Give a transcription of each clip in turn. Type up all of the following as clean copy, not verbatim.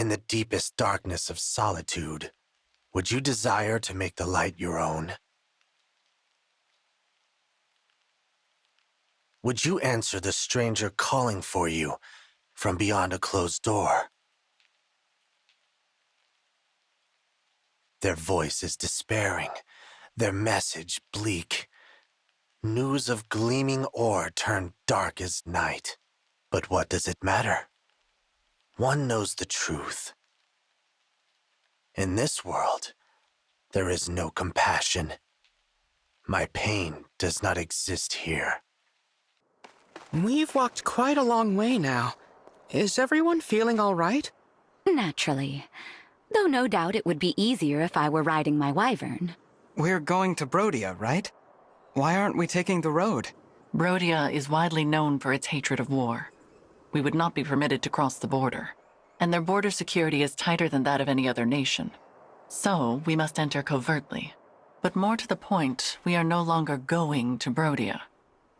In the deepest darkness of solitude, would you desire to make the light your own? Would you answer the stranger calling for you from beyond a closed door? Their voice is despairing, their message bleak. News of gleaming ore turned dark as night. But what does it matter? One knows the truth. In this world, there is no compassion. My pain does not exist here. We've walked quite a long way now. Is everyone feeling all right? Naturally. Though no doubt it would be easier if I were riding my wyvern. We're going to Brodia, right? Why aren't we taking the road? Brodia is widely known for its hatred of war. We would not be permitted to cross the border, and their border security is tighter than that of any other nation. So, we must enter covertly. But more to the point, we are no longer going to Brodia.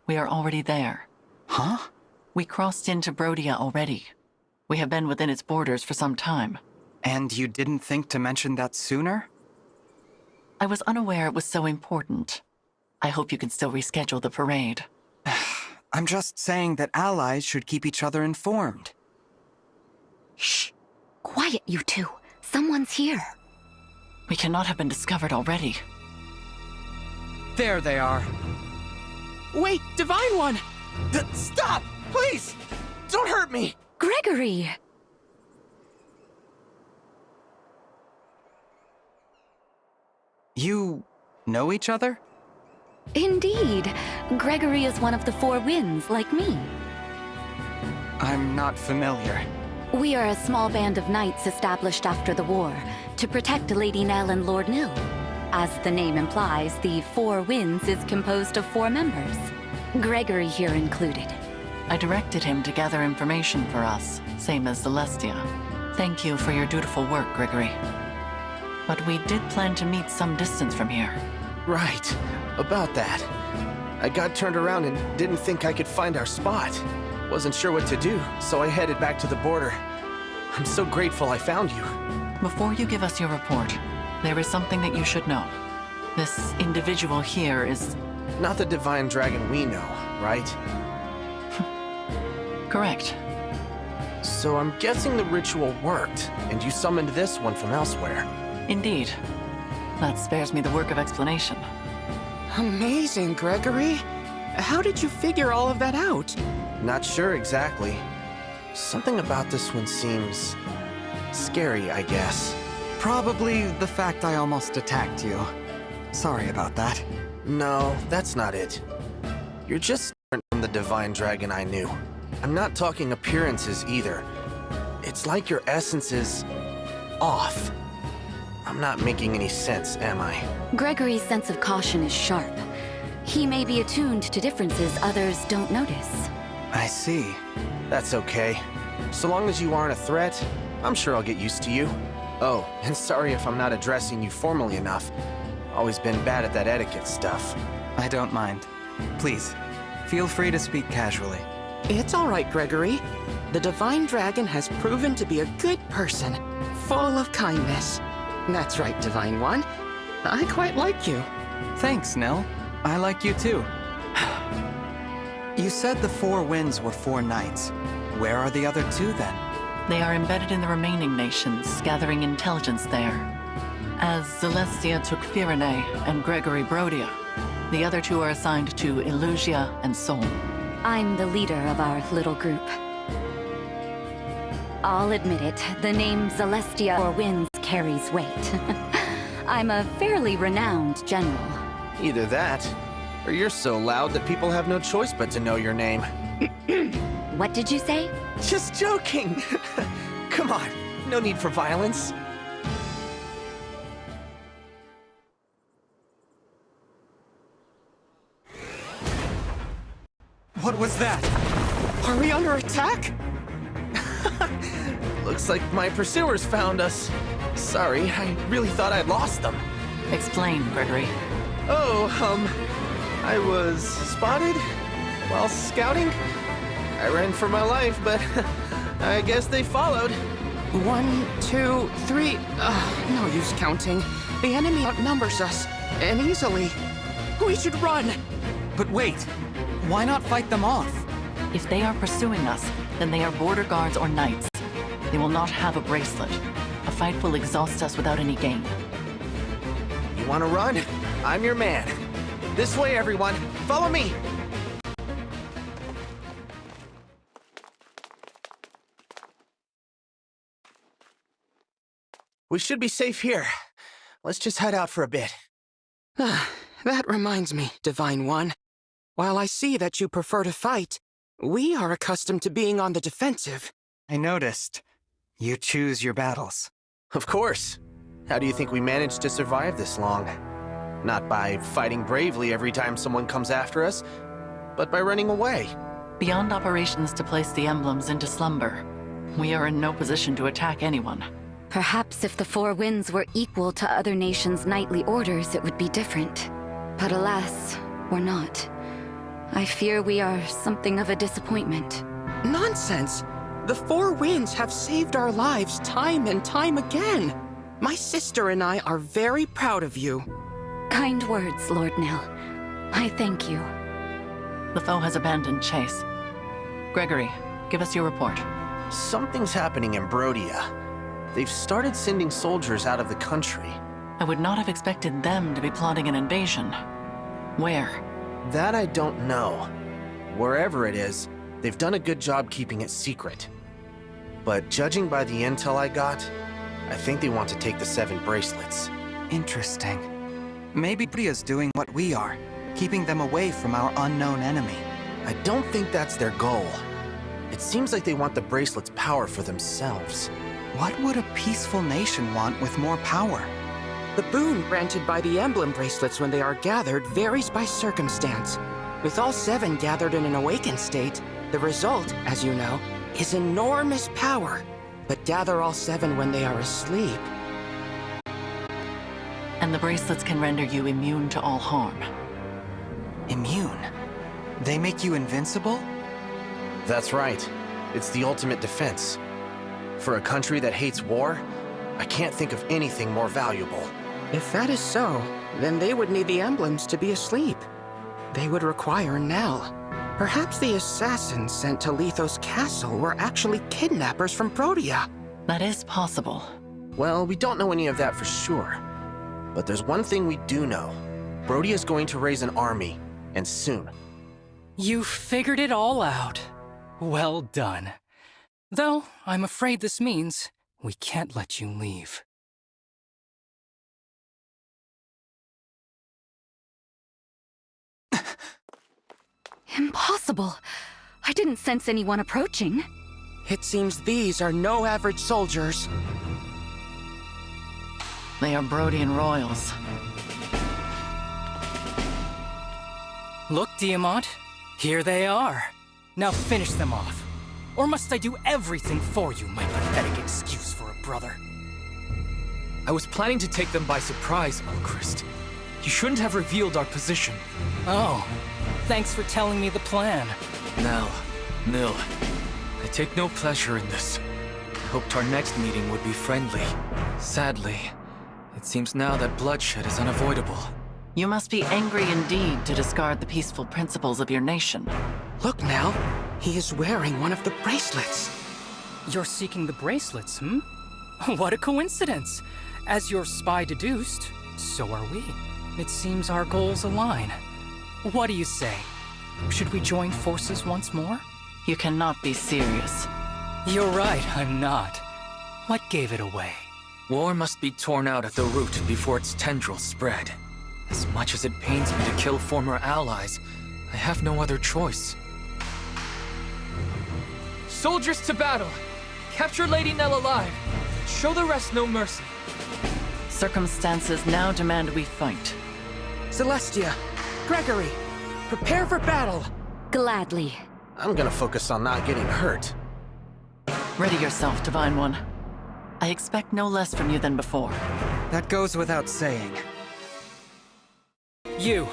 We are already there. Huh? We crossed into Brodia already. We have been within its borders for some time. And you didn't think to mention that sooner? I was unaware it was so important. I hope you can still reschedule the parade. I'm just saying that allies should keep each other informed. Shh! Quiet, you two. Someone's here. We cannot have been discovered already. There they are. Wait, Divine One! Stop! Please! Don't hurt me! Gregory! You know each other? Indeed. Gregory is one of the Four Winds, like me. I'm not familiar. We are a small band of knights established after the war to protect Lady Nell and Lord Nil. As the name implies, the Four Winds is composed of 4 members, Gregory here included. I directed him to gather information for us, same as Celestia. Thank you for your dutiful work, Gregory. But we did plan to meet some distance from here. Right. About that. I got turned around and didn't think I could find our spot. Wasn't sure what to do, so I headed back to the border. I'm so grateful I found you. Before you give us your report, there is something that you should know. This individual here is... Not the divine dragon we know, right? Correct. So I'm guessing the ritual worked, and you summoned this one from elsewhere. Indeed. That spares me the work of explanation. Amazing, Gregory. How did you figure all of that out? Not sure exactly. Something about this one seems... scary, I guess. Probably the fact I almost attacked you. Sorry about that. No, that's not it. You're just different from the divine dragon I knew. I'm not talking appearances either. It's like your essence is... off. I'm not making any sense, am I? Gregory's sense of caution is sharp. He may be attuned to differences others don't notice. I see. That's okay. So long as you aren't a threat, I'm sure I'll get used to you. Oh, and sorry if I'm not addressing you formally enough. Always been bad at that etiquette stuff. I don't mind. Please, feel free to speak casually. It's all right, Gregory. The Divine Dragon has proven to be a good person, full of kindness. That's right, Divine One. I quite like you. Thanks, Nell. I like you too. You said the Four Winds were 4 knights. Where are the other 2 then? They are embedded in the remaining nations, gathering intelligence there. As Celestia took Firene and Gregory Brodia, the other 2 are assigned to Illusia and Sol. I'm the leader of our little group. I'll admit it, the name Celestia or Winds carries weight. I'm a fairly renowned general. Either that, or you're so loud that people have no choice but to know your name. What did you say? Just joking! Come on, no need for violence. What was that? Are we under attack? Looks like my pursuers found us. Sorry, I really thought I'd lost them. Explain, Gregory. Oh, I was spotted while scouting. I ran for my life, but I guess they followed. 1, 2, 3. No use counting. The enemy outnumbers us, and easily. We should run! But wait, why not fight them off? If they are pursuing us, then they are border guards or knights. They will not have a bracelet. A fight will exhaust us without any gain. You want to run? I'm your man. This way, everyone. Follow me. We should be safe here. Let's just head out for a bit. That reminds me, Divine One. While I see that you prefer to fight, we are accustomed to being on the defensive. I noticed. You choose your battles. Of course. How do you think we managed to survive this long? Not by fighting bravely every time someone comes after us, but by running away. Beyond operations to place the emblems into slumber, we are in no position to attack anyone. Perhaps if the Four Winds were equal to other nations' knightly orders, it would be different. But alas, we're not. I fear we are something of a disappointment. Nonsense! The Four Winds have saved our lives time and time again. My sister and I are very proud of you. Kind words, Lord Nil. I thank you. The foe has abandoned chase. Gregory, give us your report. Something's happening in Brodia. They've started sending soldiers out of the country. I would not have expected them to be plotting an invasion. Where? That I don't know. Wherever it is, they've done a good job keeping it secret. But judging by the intel I got, I think they want to take the 7 bracelets. Interesting. Maybe Bria's doing what we are, keeping them away from our unknown enemy. I don't think that's their goal. It seems like they want the bracelet's power for themselves. What would a peaceful nation want with more power? The boon granted by the Emblem bracelets when they are gathered varies by circumstance. With all 7 gathered in an awakened state, the result, as you know, is enormous power. But gather all 7 when they are asleep. And the bracelets can render you immune to all harm. Immune? They make you invincible? That's right. It's the ultimate defense. For a country that hates war, I can't think of anything more valuable. If that is so, then they would need the emblems to be asleep. They would require Nell. Perhaps the assassins sent to Lethos Castle were actually kidnappers from Brodia. That is possible. Well, we don't know any of that for sure. But there's one thing we do know. Brodia is going to raise an army, and soon. You figured it all out. Well done. Though, I'm afraid this means we can't let you leave. Impossible. I didn't sense anyone approaching. It seems these are no average soldiers. They are Brodian royals. Look, Diamant. Here they are. Now finish them off. Or must I do everything for you, my pathetic excuse for a brother? I was planning to take them by surprise, Elchrist. You shouldn't have revealed our position. Oh, thanks for telling me the plan. Nil, I take no pleasure in this. I hoped our next meeting would be friendly. Sadly, it seems now that bloodshed is unavoidable. You must be angry indeed to discard the peaceful principles of your nation. Look, Nell. He is wearing one of the bracelets. You're seeking the bracelets, hmm? What a coincidence. As your spy deduced, so are we. It seems our goals align. What do you say? Should we join forces once more? You cannot be serious. You're right, I'm not. What gave it away? War must be torn out at the root before its tendrils spread. As much as it pains me to kill former allies, I have no other choice. Soldiers to battle! Capture Lady Nell alive! Show the rest no mercy! Circumstances now demand we fight. Celestia, Gregory, prepare for battle. Gladly. I'm gonna focus on not getting hurt. Ready yourself, Divine One. I expect no less from you than before. That goes without saying. You.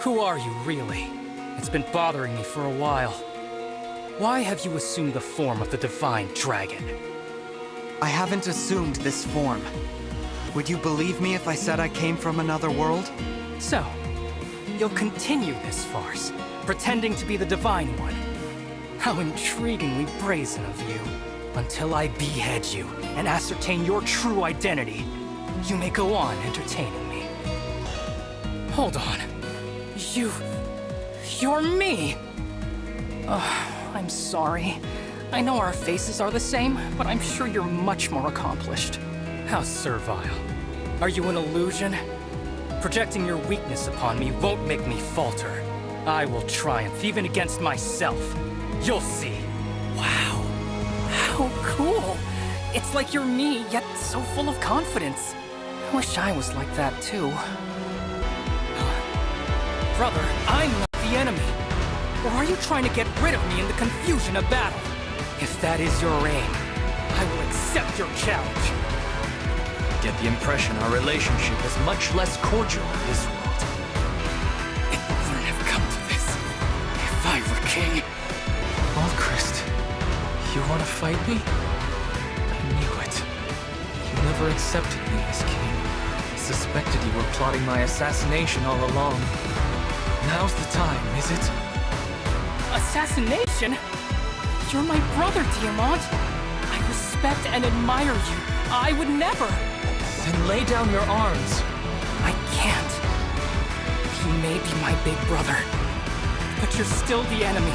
Who are you, really? It's been bothering me for a while. Why have you assumed the form of the Divine Dragon? I haven't assumed this form. Would you believe me if I said I came from another world? So, you'll continue this farce, pretending to be the Divine One. How intriguingly brazen of you. Until I behead you and ascertain your true identity, you may go on entertaining me. Hold on. You're me! I'm sorry. I know our faces are the same, but I'm sure you're much more accomplished. How servile. Are you an illusion? Projecting your weakness upon me won't make me falter. I will triumph even against myself. You'll see. Wow. How cool. It's like you're me, yet so full of confidence. I wish I was like that too. Brother, I'm not the enemy. Or are you trying to get rid of me in the confusion of battle? If that is your aim, I will accept your challenge. Get the impression our relationship is much less cordial in this world. It wouldn't have come to this if I were king. Alchrist, you want to fight me? I knew it. You never accepted me as king. I suspected you were plotting my assassination all along. Now's the time, is it? Assassination? You're my brother, Diamant. I respect and admire you. I would never. Then lay down your arms. I can't. He may be my big brother, but you're still the enemy.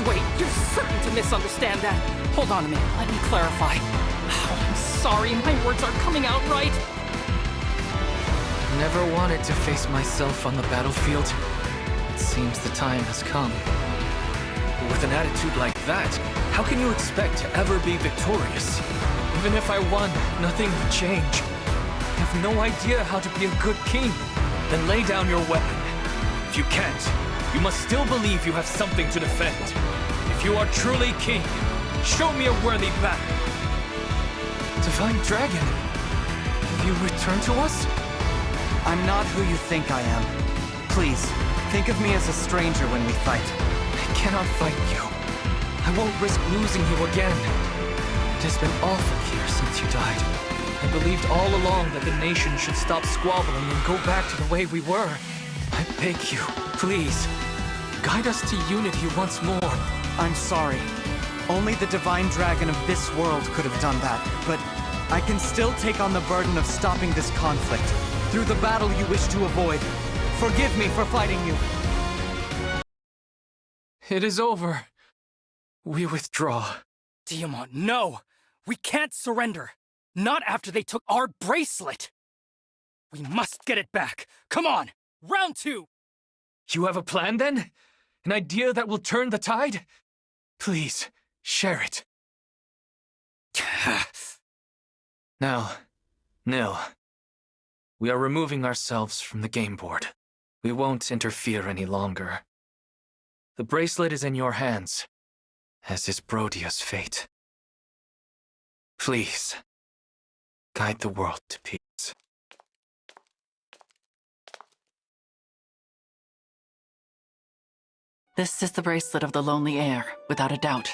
Wait, you're certain to misunderstand that. Hold on a minute, let me clarify. Oh, I'm sorry, my words aren't coming out right. Never wanted to face myself on the battlefield. It seems the time has come. But with an attitude like that, how can you expect to ever be victorious? Even if I won, nothing would change. You have no idea how to be a good king. Then lay down your weapon. If you can't, you must still believe you have something to defend. If you are truly king, show me a worthy battle. Divine Dragon, have you returned to us? I'm not who you think I am. Please, think of me as a stranger when we fight. I cannot fight you. I won't risk losing you again. It has been awful here since you died. I believed all along that the nation should stop squabbling and go back to the way we were. I beg you, please, guide us to unity once more. I'm sorry. Only the Divine Dragon of this world could have done that, but I can still take on the burden of stopping this conflict through the battle you wish to avoid. Forgive me for fighting you. It is over. We withdraw. Diamant, no! We can't surrender! Not after they took our bracelet! We must get it back! Come on! Round 2! You have a plan then? An idea that will turn the tide? Please, share it. Now, Nil. We are removing ourselves from the game board. We won't interfere any longer. The bracelet is in your hands, as is Brodia's fate. Please, guide the world to peace. This is the bracelet of the Lonely Heir, without a doubt.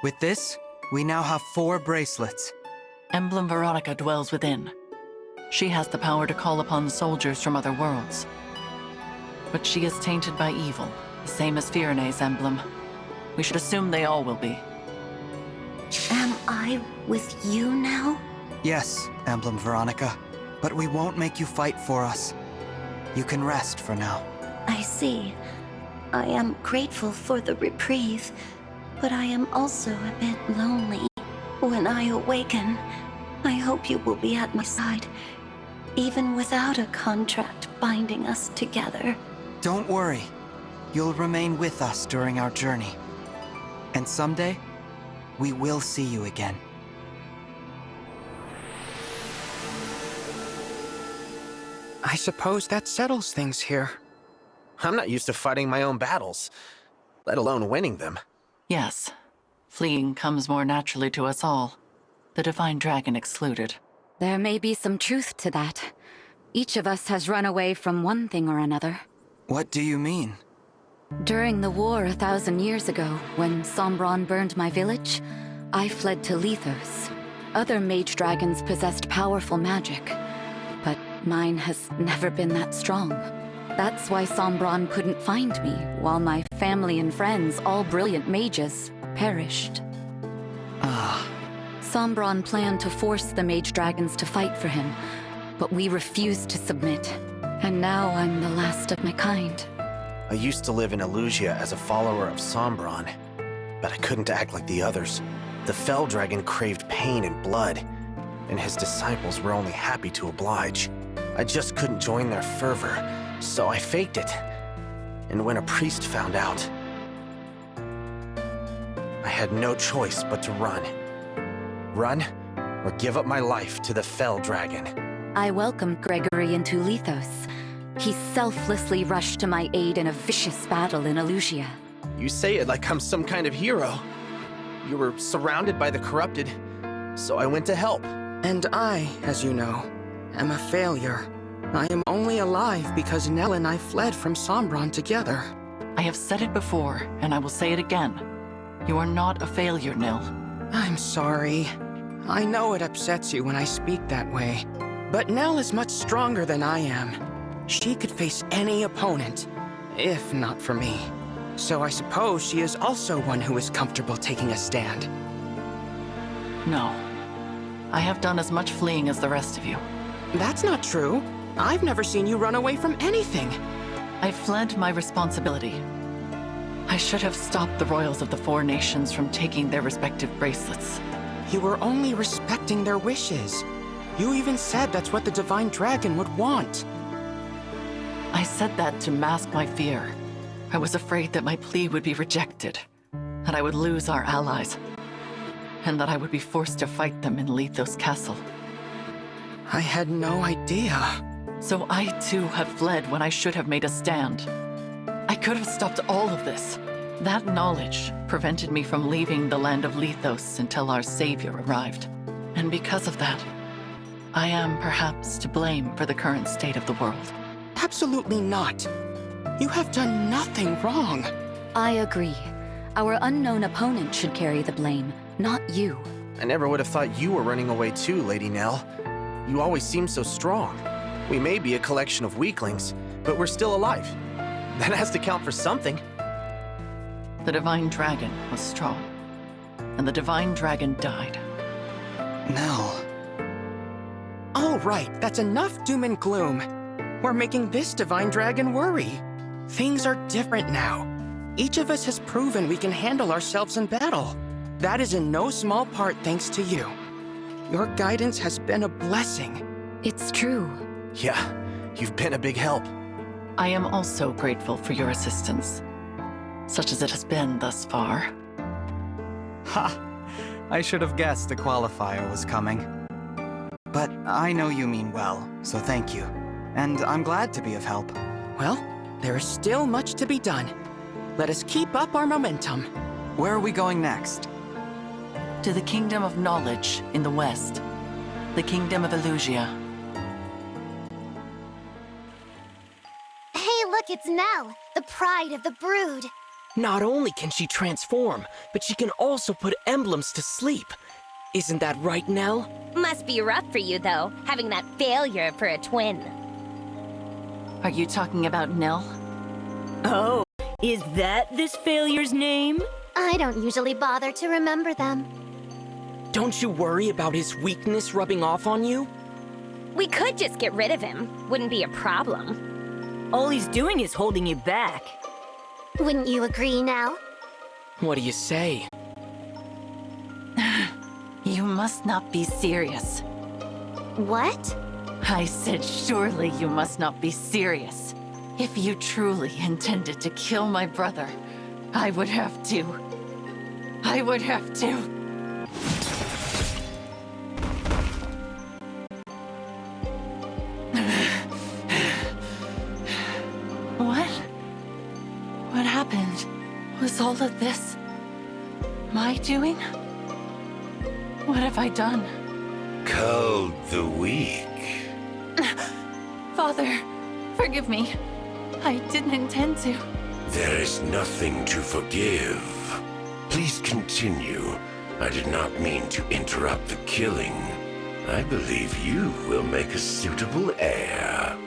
With this, we now have 4 bracelets. Emblem Veronica dwells within. She has the power to call upon soldiers from other worlds. But she is tainted by evil, the same as Firene's emblem. We should assume they all will be. Am I with you now? Yes, Emblem Veronica. But we won't make you fight for us. You can rest for now. I see. I am grateful for the reprieve, but I am also a bit lonely. When I awaken, I hope you will be at my side, even without a contract binding us together. Don't worry. You'll remain with us during our journey. And someday, we will see you again. I suppose that settles things here. I'm not used to fighting my own battles, let alone winning them. Yes, fleeing comes more naturally to us all, the Divine Dragon excluded. There may be some truth to that. Each of us has run away from one thing or another. What do you mean? During the war 1,000 years ago, when Sombron burned my village, I fled to Lethos. Other mage dragons possessed powerful magic, but mine has never been that strong. That's why Sombron couldn't find me, while my family and friends, all brilliant mages, perished. Sombron planned to force the mage dragons to fight for him, but we refused to submit. And now I'm the last of my kind. I used to live in Elusia as a follower of Sombron, but I couldn't act like the others. The Fell Dragon craved pain and blood, and his disciples were only happy to oblige. I just couldn't join their fervor, so I faked it. And when a priest found out, I had no choice but to run. Run, or give up my life to the Fell Dragon. I welcomed Gregory into Lethos. He selflessly rushed to my aid in a vicious battle in Elusia. You say it like I'm some kind of hero. You were surrounded by the corrupted, so I went to help. And I, as you know, am a failure. I am only alive because Nell and I fled from Sombron together. I have said it before, and I will say it again. You are not a failure, Nil. I'm sorry. I know it upsets you when I speak that way. But Nell is much stronger than I am. She could face any opponent, if not for me. So I suppose she is also one who is comfortable taking a stand. No. I have done as much fleeing as the rest of you. That's not true. I've never seen you run away from anything. I fled my responsibility. I should have stopped the royals of the four nations from taking their respective bracelets. You were only respecting their wishes. You even said that's what the Divine Dragon would want. I said that to mask my fear. I was afraid that my plea would be rejected, that I would lose our allies, and that I would be forced to fight them in Lethos Castle. I had no idea. So I too have fled when I should have made a stand. I could have stopped all of this. That knowledge prevented me from leaving the land of Lethos until our savior arrived. And because of that, I am perhaps to blame for the current state of the world. Absolutely not. You have done nothing wrong. I agree. Our unknown opponent should carry the blame, not you. I never would have thought you were running away too, Lady Nell. You always seem so strong. We may be a collection of weaklings, but we're still alive. That has to count for something. The Divine Dragon was strong, and the Divine Dragon died. Nell. All right, that's enough doom and gloom. We're making this Divine Dragon worry. Things are different now. Each of us has proven we can handle ourselves in battle. That is in no small part thanks to you. Your guidance has been a blessing. It's true. Yeah, you've been a big help. I am also grateful for your assistance, such as it has been thus far. Ha! I should have guessed the qualifier was coming. But I know you mean well, so thank you. And I'm glad to be of help. Well, there is still much to be done. Let us keep up our momentum. Where are we going next? To the Kingdom of Knowledge in the west, the Kingdom of Elusia. Hey, look, it's Nell, the pride of the brood. Not only can she transform, but she can also put emblems to sleep. Isn't that right, Nell? Must be rough for you, though, having that failure for a twin. Are you talking about Nil? Oh, is that this failure's name? I don't usually bother to remember them. Don't you worry about his weakness rubbing off on you? We could just get rid of him. Wouldn't be a problem. All he's doing is holding you back. Wouldn't you agree, Nell? What do you say? You must not be serious. What? I said surely you must not be serious. If you truly intended to kill my brother, I would have to. I would have to. What? What happened? Was all of this my doing? What have I done? Called the weak. Father, forgive me. I didn't intend to. There is nothing to forgive. Please continue. I did not mean to interrupt the killing. I believe you will make a suitable heir.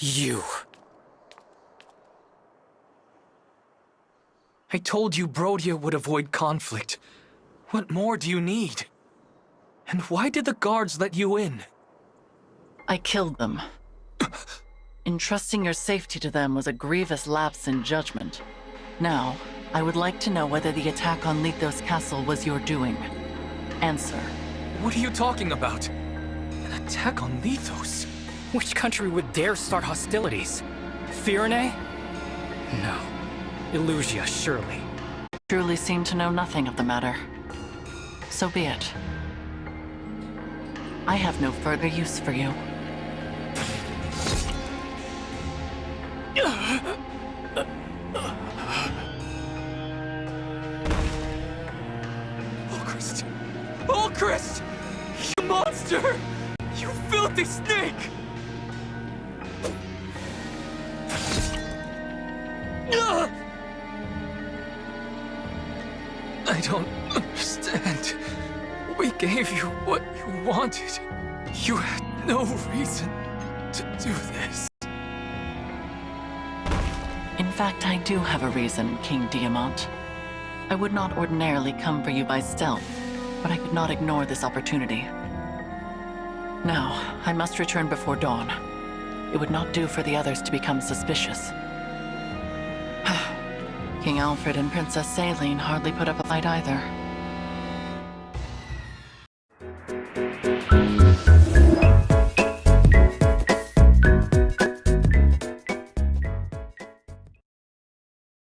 You. I told you Brodia would avoid conflict. What more do you need? And why did the guards let you in? I killed them. Entrusting your safety to them was a grievous lapse in judgment. Now, I would like to know whether the attack on Lithos Castle was your doing. Answer. What are you talking about? An attack on Lithos? Which country would dare start hostilities? Firene? No. Illusia, surely. Truly seem to know nothing of the matter. So be it. I have no further use for you. Ulchrist! Ulchrist! You monster! You filthy snake! I don't understand. We gave you what you wanted. You had no reason to do this. In fact, I do have a reason, King Diamant. I would not ordinarily come for you by stealth, but I could not ignore this opportunity. Now, I must return before dawn. It would not do for the others to become suspicious. King Alfred and Princess Saline hardly put up a fight either.